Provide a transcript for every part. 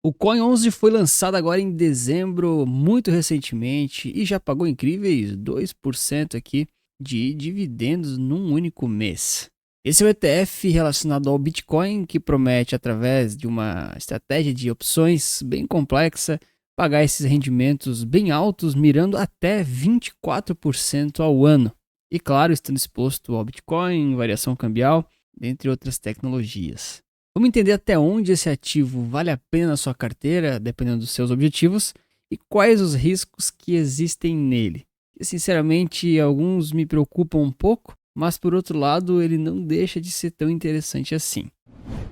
O Coin 11 foi lançado agora em dezembro, muito recentemente, e já pagou incríveis 2% aqui de dividendos num único mês. Esse é o ETF relacionado ao Bitcoin, que promete, através de uma estratégia de opções bem complexa, pagar esses rendimentos bem altos, mirando até 24% ao ano. E claro, estando exposto ao Bitcoin, variação cambial, dentre outras tecnologias. Vamos entender até onde esse ativo vale a pena na sua carteira, dependendo dos seus objetivos, e quais os riscos que existem nele. E, sinceramente, alguns me preocupam um pouco, mas por outro lado, ele não deixa de ser tão interessante assim.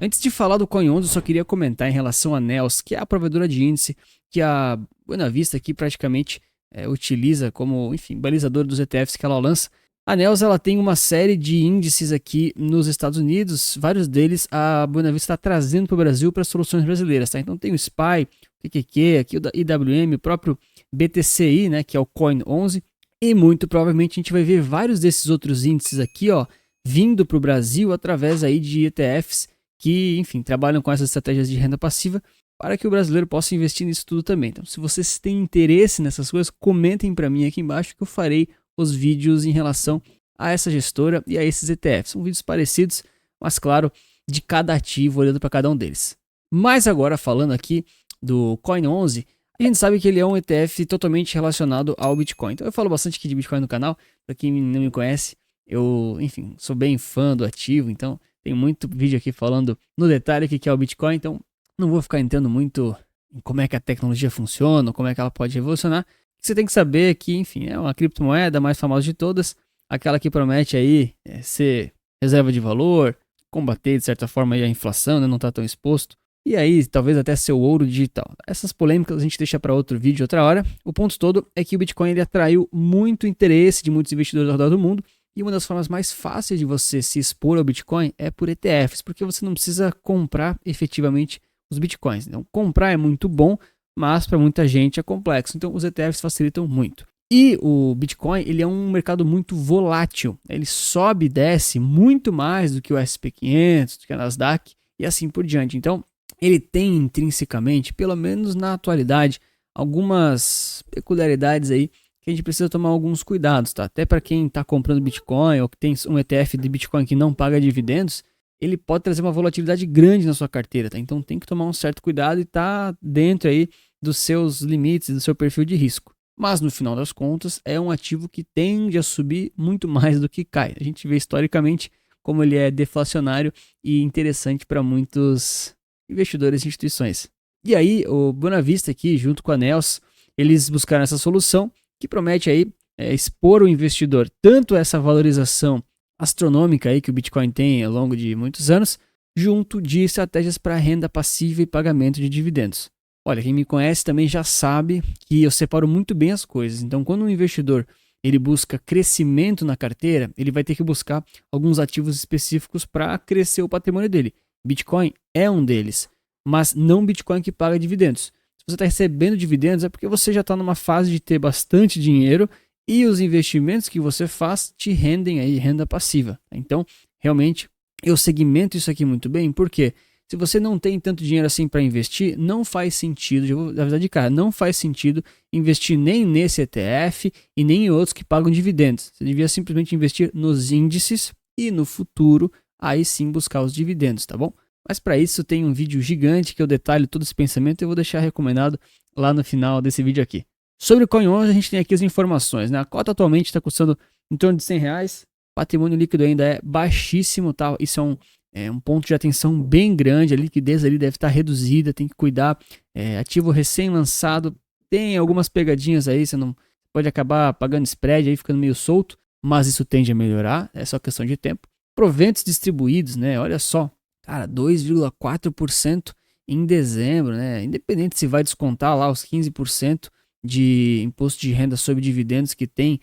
Antes de falar do Coin 11, eu só queria comentar em relação à Nels, que é a provedora de índice que a Buena Vista aqui praticamente utiliza como, enfim, balizador dos ETFs que ela lança. A Nels, ela tem uma série de índices aqui nos Estados Unidos, vários deles a Buena Vista está trazendo para o Brasil para soluções brasileiras, tá? Então tem o SPY, o QQQ, aqui o da IWM, o próprio BTCI, né, que é o Coin 11, e muito provavelmente a gente vai ver vários desses outros índices aqui, ó, vindo para o Brasil através aí de ETFs que, enfim, trabalham com essas estratégias de renda passiva para que o brasileiro possa investir nisso tudo também. Então, se vocês têm interesse nessas coisas, comentem para mim aqui embaixo que eu farei os vídeos em relação a essa gestora e a esses ETFs. São vídeos parecidos, mas claro, de cada ativo, olhando para cada um deles. Mas agora, falando aqui do Coin 11, a gente sabe que ele é um ETF totalmente relacionado ao Bitcoin. Então eu falo bastante aqui de Bitcoin no canal, para quem não me conhece, eu, enfim, sou bem fã do ativo, então tem muito vídeo aqui falando no detalhe o que é o Bitcoin, então não vou ficar entrando muito em como é que a tecnologia funciona, como é que ela pode revolucionar. Você tem que saber que, enfim, é uma criptomoeda mais famosa de todas, aquela que promete aí ser reserva de valor, combater de certa forma aí a inflação, né, não está tão exposto, e aí talvez até ser o ouro digital. Essas polêmicas a gente deixa para outro vídeo, outra hora. O ponto todo é que o Bitcoin ele atraiu muito interesse de muitos investidores ao redor do mundo, e uma das formas mais fáceis de você se expor ao Bitcoin é por ETFs, porque você não precisa comprar efetivamente os Bitcoins. Então, comprar é muito bom, mas para muita gente é complexo. Então, os ETFs facilitam muito. E o Bitcoin, ele é um mercado muito volátil. Ele sobe e desce muito mais do que o S&P 500, do que a Nasdaq e assim por diante. Então, ele tem intrinsecamente, pelo menos na atualidade, algumas peculiaridades aí que a gente precisa tomar alguns cuidados, tá? Até para quem está comprando Bitcoin ou que tem um ETF de Bitcoin que não paga dividendos, ele pode trazer uma volatilidade grande na sua carteira, tá? Então tem que tomar um certo cuidado e tá dentro aí dos seus limites, do seu perfil de risco. Mas no final das contas é um ativo que tende a subir muito mais do que cai. A gente vê historicamente como ele é deflacionário e interessante para muitos investidores e instituições. E aí o Buena Vista aqui, junto com a Nels, eles buscaram essa solução que promete aí expor o investidor tanto essa valorização astronômica aí que o Bitcoin tem ao longo de muitos anos, junto de estratégias para renda passiva e pagamento de dividendos. Olha, quem me conhece também já sabe que eu separo muito bem as coisas. Então, quando um investidor ele busca crescimento na carteira, ele vai ter que buscar alguns ativos específicos para crescer o patrimônio dele. Bitcoin é um deles, mas não Bitcoin que paga dividendos. Se você está recebendo dividendos é porque você já está numa fase de ter bastante dinheiro e os investimentos que você faz te rendem aí renda passiva. Então, realmente, eu segmento isso aqui muito bem, porque se você não tem tanto dinheiro assim para investir, não faz sentido, já vou avisar de cara, não faz sentido investir nem nesse ETF e nem em outros que pagam dividendos. Você devia simplesmente investir nos índices e no futuro, aí sim buscar os dividendos, tá bom? Mas para isso tem um vídeo gigante que eu detalho todo esse pensamento e eu vou deixar recomendado lá no final desse vídeo aqui. Sobre o Coin 11 a gente tem aqui as informações, né? A cota atualmente está custando em torno de R$100, patrimônio líquido ainda é baixíssimo, tá? Isso é um ponto de atenção bem grande, a liquidez ali deve estar reduzida, tem que cuidar, ativo recém-lançado, tem algumas pegadinhas aí, você não pode acabar pagando spread aí, ficando meio solto, mas isso tende a melhorar, é só questão de tempo. Proventos distribuídos, né? Olha só, cara, 2,4% em dezembro, né? Independente se vai descontar lá os 15% de imposto de renda sobre dividendos que tem,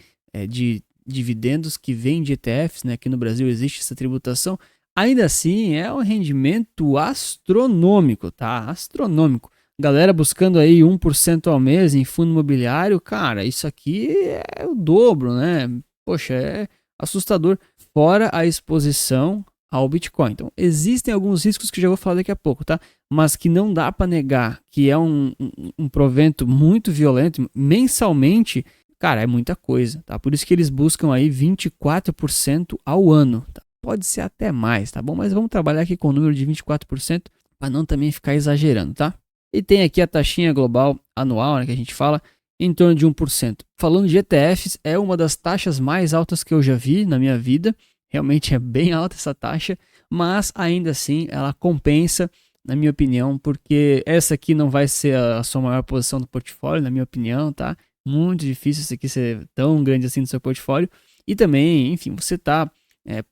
de dividendos que vem de ETFs, né? Aqui no Brasil existe essa tributação, ainda assim é um rendimento astronômico, tá? Astronômico. Galera buscando aí 1% ao mês em fundo imobiliário, cara, isso aqui é o dobro, né? Poxa, é assustador. Fora a exposição ao Bitcoin. Então, existem alguns riscos que eu já vou falar daqui a pouco, tá? Mas que não dá para negar que é um provento muito violento mensalmente. Cara, é muita coisa, tá? Por isso que eles buscam aí 24% ao ano, tá? Pode ser até mais, tá bom? Mas vamos trabalhar aqui com o número de 24% para não também ficar exagerando, tá? E tem aqui a taxinha global anual, né, que a gente fala, em torno de 1%. Falando de ETFs, é uma das taxas mais altas que eu já vi na minha vida. Realmente é bem alta essa taxa, mas ainda assim ela compensa, na minha opinião, porque essa aqui não vai ser a sua maior posição do portfólio, na minha opinião, tá? Muito difícil isso aqui ser tão grande assim no seu portfólio. E também, enfim, você está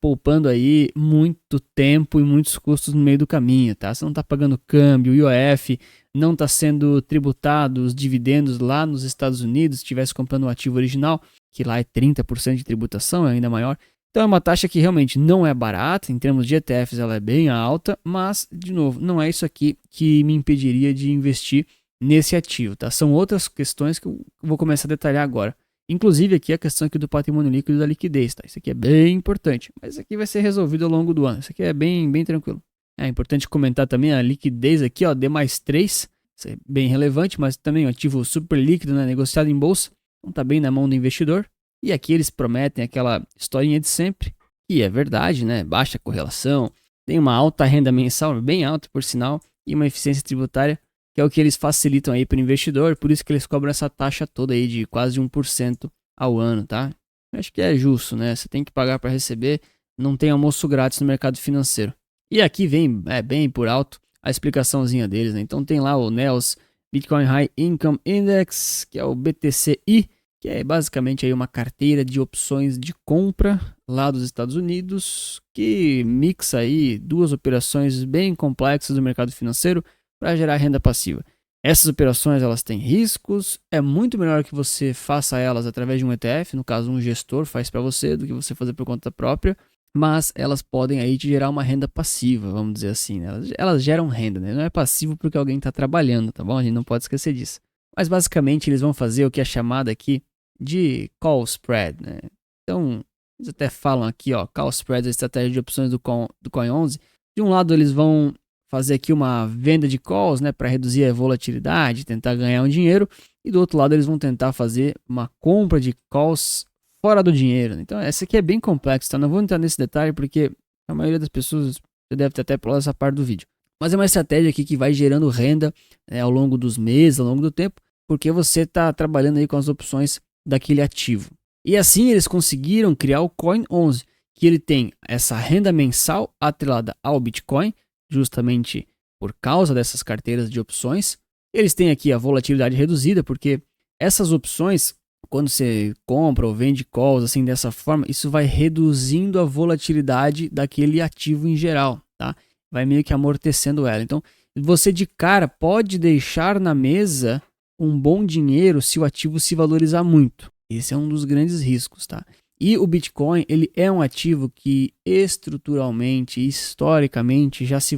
poupando aí muito tempo e muitos custos no meio do caminho, tá? Você não está pagando câmbio, IOF, não está sendo tributado os dividendos lá nos Estados Unidos, se estivesse comprando o ativo original, que lá é 30% de tributação, é ainda maior. Então é uma taxa que realmente não é barata, em termos de ETFs ela é bem alta, mas, de novo, não é isso aqui que me impediria de investir nesse ativo, tá? São outras questões que eu vou começar a detalhar agora. Inclusive aqui a questão aqui do patrimônio líquido e da liquidez, tá? Isso aqui é bem importante, mas isso aqui vai ser resolvido ao longo do ano. Isso aqui é bem tranquilo. É importante comentar também a liquidez aqui, ó, D+3, isso é bem relevante, mas também um ativo super líquido, né, negociado em bolsa, então tá bem na mão do investidor. E aqui eles prometem aquela historinha de sempre, e é verdade, né? Baixa correlação, tem uma alta renda mensal, bem alta por sinal, e uma eficiência tributária, que é o que eles facilitam aí para o investidor, por isso que eles cobram essa taxa toda aí de quase 1% ao ano, tá? Acho que é justo, né? Você tem que pagar para receber, não tem almoço grátis no mercado financeiro. E aqui vem bem por alto a explicaçãozinha deles, né? Então tem lá o NEOS Bitcoin High Income Index, que é o BTCI, que é basicamente aí uma carteira de opções de compra lá dos Estados Unidos, que mixa aí duas operações bem complexas do mercado financeiro para gerar renda passiva. Essas operações elas têm riscos, é muito melhor que você faça elas através de um ETF, no caso um gestor faz para você, do que você fazer por conta própria, mas elas podem aí te gerar uma renda passiva, vamos dizer assim, né? Elas geram renda, né? Não é passivo porque alguém está trabalhando, tá bom? A gente não pode esquecer disso. Mas basicamente eles vão fazer o que é chamado aqui de call spread, né? Então, eles até falam aqui, ó, call spread, a estratégia de opções do Coin 11. De um lado, eles vão fazer aqui uma venda de calls, né, para reduzir a volatilidade, tentar ganhar um dinheiro, e do outro lado eles vão tentar fazer uma compra de calls fora do dinheiro. Então, essa aqui é bem complexa, tá? Não vou entrar nesse detalhe porque a maioria das pessoas já deve ter até pulado essa parte do vídeo. Mas é uma estratégia aqui que vai gerando renda, né, ao longo dos meses, ao longo do tempo, porque você está trabalhando aí com as opções daquele ativo. E assim eles conseguiram criar o Coin 11, que ele tem essa renda mensal atrelada ao Bitcoin, justamente por causa dessas carteiras de opções. Eles têm aqui a volatilidade reduzida, porque essas opções, quando você compra ou vende calls assim dessa forma, isso vai reduzindo a volatilidade daquele ativo em geral, tá? Vai meio que amortecendo ela. Então, você de cara pode deixar na mesa um bom dinheiro se o ativo se valorizar muito. Esse é um dos grandes riscos, tá? E o Bitcoin, ele é um ativo que estruturalmente, historicamente, já se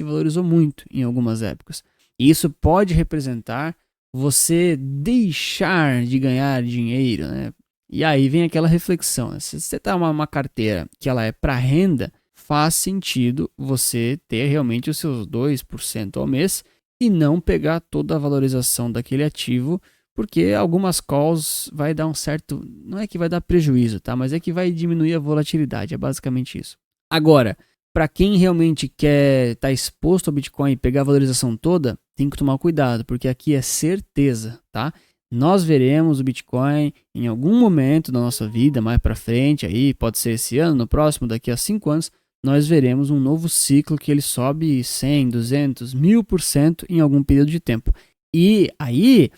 valorizou muito em algumas épocas. E isso pode representar você deixar de ganhar dinheiro, né? E aí vem aquela reflexão, né? Se você tá uma carteira que ela é para renda, faz sentido você ter realmente os seus 2% ao mês e não pegar toda a valorização daquele ativo, porque algumas calls vai dar um certo, não é que vai dar prejuízo, tá? Mas é que vai diminuir a volatilidade, é basicamente isso. Agora, para quem realmente quer estar exposto ao Bitcoin e pegar a valorização toda, tem que tomar cuidado, porque aqui é certeza, tá? Nós veremos o Bitcoin em algum momento da nossa vida, mais para frente, aí pode ser esse ano, no próximo, daqui a 5 anos, nós veremos um novo ciclo que ele sobe 100, 200, 1000% em algum período de tempo. E aí,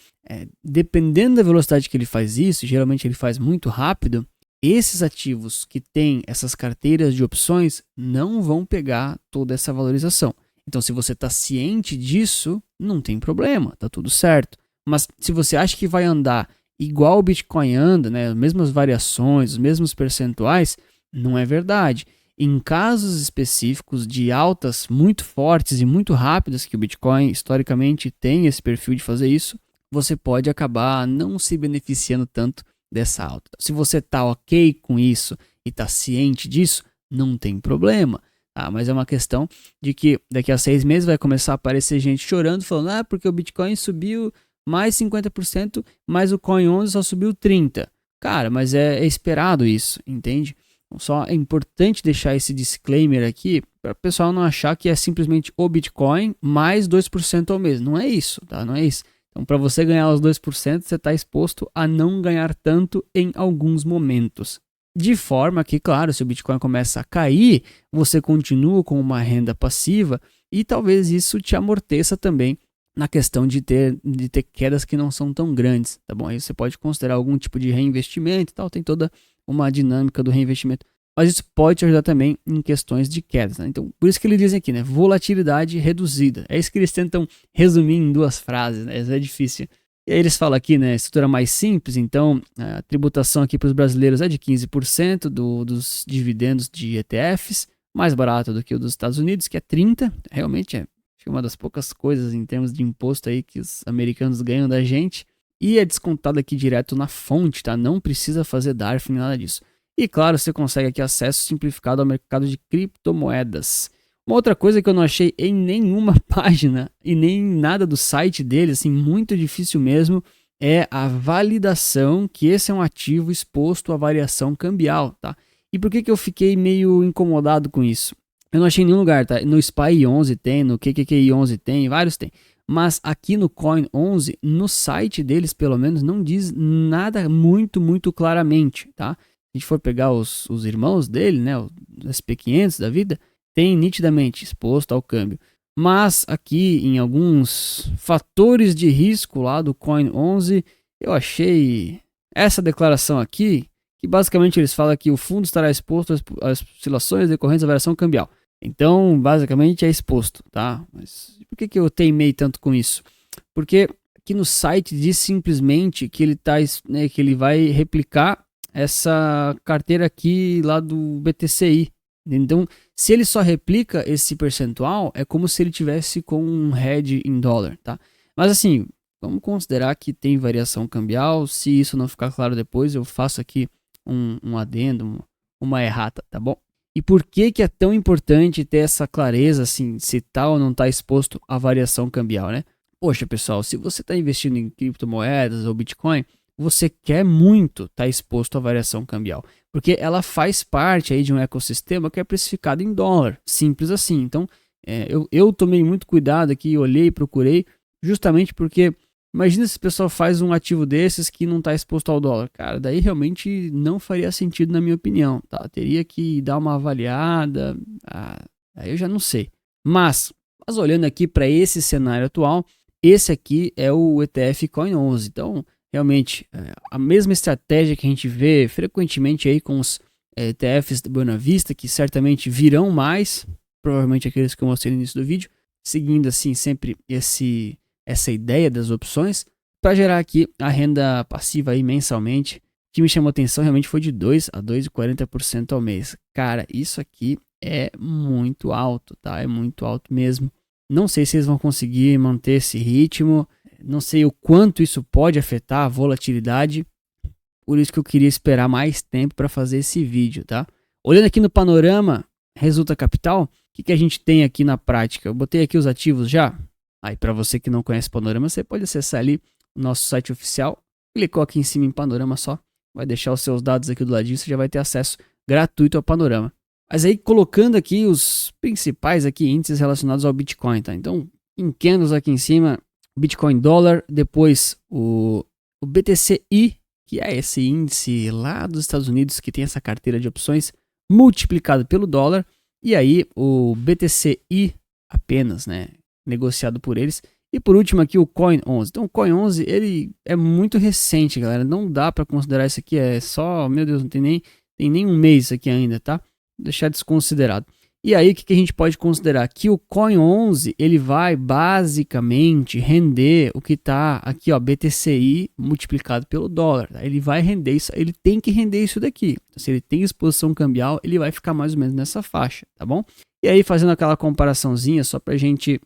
dependendo da velocidade que ele faz isso, geralmente ele faz muito rápido, esses ativos que têm essas carteiras de opções não vão pegar toda essa valorização. Então, se você está ciente disso, não tem problema, tá tudo certo. Mas se você acha que vai andar igual o Bitcoin anda, né, as mesmas variações, os mesmos percentuais, não é verdade. Em casos específicos de altas muito fortes e muito rápidas, que o Bitcoin historicamente tem esse perfil de fazer isso, você pode acabar não se beneficiando tanto dessa alta. Se você está ok com isso e está ciente disso, não tem problema. Mas é uma questão de que daqui a 6 meses vai começar a aparecer gente chorando, falando, porque o Bitcoin subiu mais 50%, mas o Coin 11 só subiu 30%. Cara, mas é esperado isso, entende? Só é importante deixar esse disclaimer aqui para o pessoal não achar que é simplesmente o Bitcoin mais 2% ao mês. Não é isso, tá? Não é isso. Então, para você ganhar os 2%, você está exposto a não ganhar tanto em alguns momentos. De forma que, claro, se o Bitcoin começa a cair, você continua com uma renda passiva e talvez isso te amorteça também na questão de ter quedas que não são tão grandes, tá bom? Aí você pode considerar algum tipo de reinvestimento e tal, tem toda uma dinâmica do reinvestimento. Mas isso pode te ajudar também em questões de quedas, né? Então, por isso que eles dizem aqui, né? Volatilidade reduzida. É isso que eles tentam resumir em 2 frases, né? Isso é difícil. E aí eles falam aqui, né? Estrutura mais simples, então a tributação aqui para os brasileiros é de 15% dos dividendos de ETFs, mais barato do que o dos Estados Unidos, que é 30%. Realmente é uma das poucas coisas em termos de imposto aí que os americanos ganham da gente. E é descontado aqui direto na fonte, tá? Não precisa fazer DARF nem nada disso. E claro, você consegue aqui acesso simplificado ao mercado de criptomoedas. Uma outra coisa que eu não achei em nenhuma página e nem nada do site deles, assim, muito difícil mesmo, é a validação que esse é um ativo exposto à variação cambial, tá? E por que eu fiquei meio incomodado com isso? Eu não achei em nenhum lugar, tá? No SPY 11 tem, no QQQI 11 tem, vários tem. Mas aqui no Coin 11, no site deles pelo menos, não diz nada muito claramente, tá? Se a gente for pegar os irmãos dele, né, os SP500 da vida, tem nitidamente exposto ao câmbio. Mas aqui em alguns fatores de risco lá do Coin 11, eu achei essa declaração aqui, que basicamente eles falam que o fundo estará exposto às oscilações decorrentes da variação cambial. Então, basicamente é exposto, tá? Mas por que eu teimei tanto com isso? Porque aqui no site diz simplesmente que ele né, que ele vai replicar essa carteira aqui lá do BTCI. Então, se ele só replica esse percentual, é como se ele tivesse com um hedge em dólar, tá? Mas assim, vamos considerar que tem variação cambial. Se isso não ficar claro depois, eu faço aqui um adendo, uma errata, tá bom? E por que é tão importante ter essa clareza, assim, se tá ou não está exposto à variação cambial, né? Poxa, pessoal, se você está investindo em criptomoedas ou Bitcoin, você quer muito estar exposto à variação cambial, porque ela faz parte aí de um ecossistema que é precificado em dólar, simples assim. Então, eu tomei muito cuidado aqui, olhei, procurei, justamente porque imagina se o pessoal faz um ativo desses que não está exposto ao dólar. Cara, daí realmente não faria sentido na minha opinião, tá? Teria que dar uma avaliada, aí eu já não sei. Mas olhando aqui para esse cenário atual, esse aqui é o ETF Coin 11. Então, realmente, a mesma estratégia que a gente vê frequentemente aí com os ETFs da Buena Vista, que certamente virão mais, provavelmente aqueles que eu mostrei no início do vídeo, seguindo assim sempre essa ideia das opções, para gerar aqui a renda passiva aí mensalmente, que me chamou atenção realmente foi de 2 a 2,40% ao mês. Cara, isso aqui é muito alto, tá? É muito alto mesmo. Não sei se eles vão conseguir manter esse ritmo, não sei o quanto isso pode afetar a volatilidade, por isso que eu queria esperar mais tempo para fazer esse vídeo, tá? Olhando aqui no panorama Resulta Capital, o que a gente tem aqui na prática? Eu botei aqui os ativos já. Aí para você que não conhece Panorama, você pode acessar ali o nosso site oficial, clicou aqui em cima em Panorama só, vai deixar os seus dados aqui do ladinho, você já vai ter acesso gratuito ao Panorama. Mas aí colocando aqui os principais aqui índices relacionados ao Bitcoin, tá? Então, em candles aqui em cima, Bitcoin dólar, depois o BTCI, que é esse índice lá dos Estados Unidos que tem essa carteira de opções multiplicado pelo dólar, e aí o BTCI apenas, né, negociado por eles. E por último aqui o Coin 11. Então o Coin 11 ele é muito recente, galera, não dá para considerar isso aqui, é só, meu Deus, não tem nem um mês aqui ainda, tá? Vou deixar desconsiderado. E aí o que a gente pode considerar? Que o Coin 11 ele vai basicamente render o que está aqui, ó, BTCI multiplicado pelo dólar. Tá? Ele vai render isso, ele tem que render isso daqui. Então, se ele tem exposição cambial, ele vai ficar mais ou menos nessa faixa, tá bom? E aí fazendo aquela comparaçãozinha só para a gente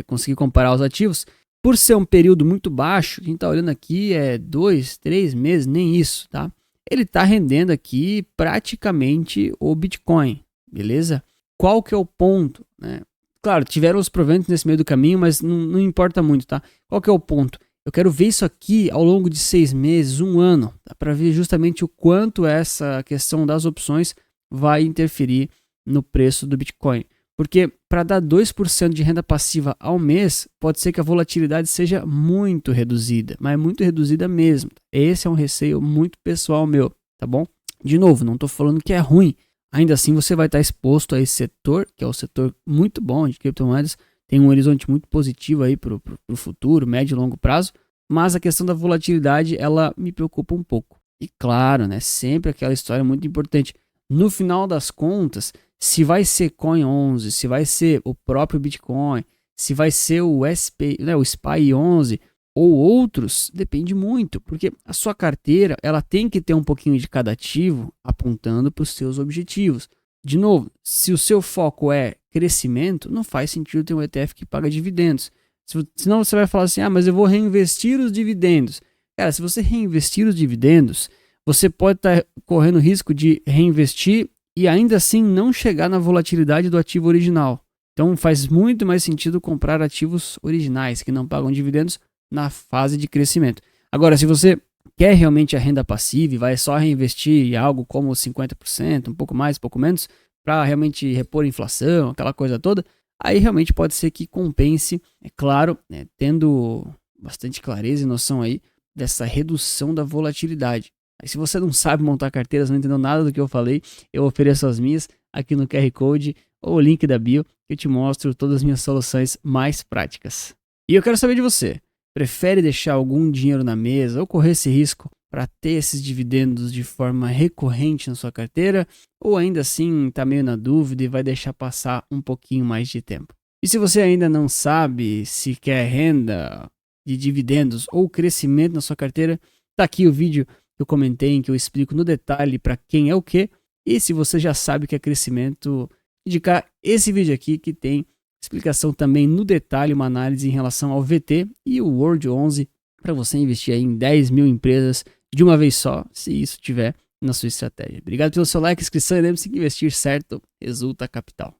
conseguir comparar os ativos, por ser um período muito baixo, a gente está olhando aqui 2, 3 meses, nem isso, tá? Ele está rendendo aqui praticamente o Bitcoin. beleza? Qual que é o ponto, né? Claro, tiveram os proventos nesse meio do caminho, mas não importa muito, tá? Qual que é o ponto? Eu quero ver isso aqui ao longo de 6 meses, 1 ano, para ver justamente o quanto essa questão das opções vai interferir no preço do Bitcoin. Porque para dar 2% de renda passiva ao mês, pode ser que a volatilidade seja muito reduzida, mas muito reduzida mesmo. Esse é um receio muito pessoal meu, tá bom? De novo, não estou falando que é ruim. Ainda assim, você vai estar exposto a esse setor, que é um setor muito bom de criptomoedas, tem um horizonte muito positivo aí para o futuro, médio e longo prazo, mas a questão da volatilidade, ela me preocupa um pouco. E claro, né, sempre aquela história muito importante. No final das contas, se vai ser Coin 11, se vai ser o próprio Bitcoin, se vai ser o SP, né, o SPY 11 ou outros, depende muito, porque a sua carteira ela tem que ter um pouquinho de cada ativo apontando para os seus objetivos. De novo, se o seu foco é crescimento, não faz sentido ter um ETF que paga dividendos. Senão você vai falar assim, mas eu vou reinvestir os dividendos. Cara, se você reinvestir os dividendos, você pode estar correndo risco de reinvestir e ainda assim não chegar na volatilidade do ativo original. Então faz muito mais sentido comprar ativos originais que não pagam dividendos na fase de crescimento. Agora, se você quer realmente a renda passiva e vai só reinvestir em algo como 50%, um pouco mais, um pouco menos, para realmente repor a inflação, aquela coisa toda, aí realmente pode ser que compense, é claro, né, tendo bastante clareza e noção aí dessa redução da volatilidade. Aí, se você não sabe montar carteiras, não entendeu nada do que eu falei, eu ofereço as minhas aqui no QR Code ou o link da bio, que eu te mostro todas as minhas soluções mais práticas. E eu quero saber de você. Prefere deixar algum dinheiro na mesa ou correr esse risco para ter esses dividendos de forma recorrente na sua carteira? Ou ainda assim está meio na dúvida e vai deixar passar um pouquinho mais de tempo? E se você ainda não sabe se quer renda de dividendos ou crescimento na sua carteira, tá aqui o vídeo que eu comentei em que eu explico no detalhe para quem é o que. E se você já sabe que é crescimento, indicar esse vídeo aqui que tem explicação também no detalhe, uma análise em relação ao VT e o World 11 para você investir aí em 10 mil empresas de uma vez só, se isso tiver na sua estratégia. Obrigado pelo seu like, inscrição e lembre-se que investir certo resulta capital.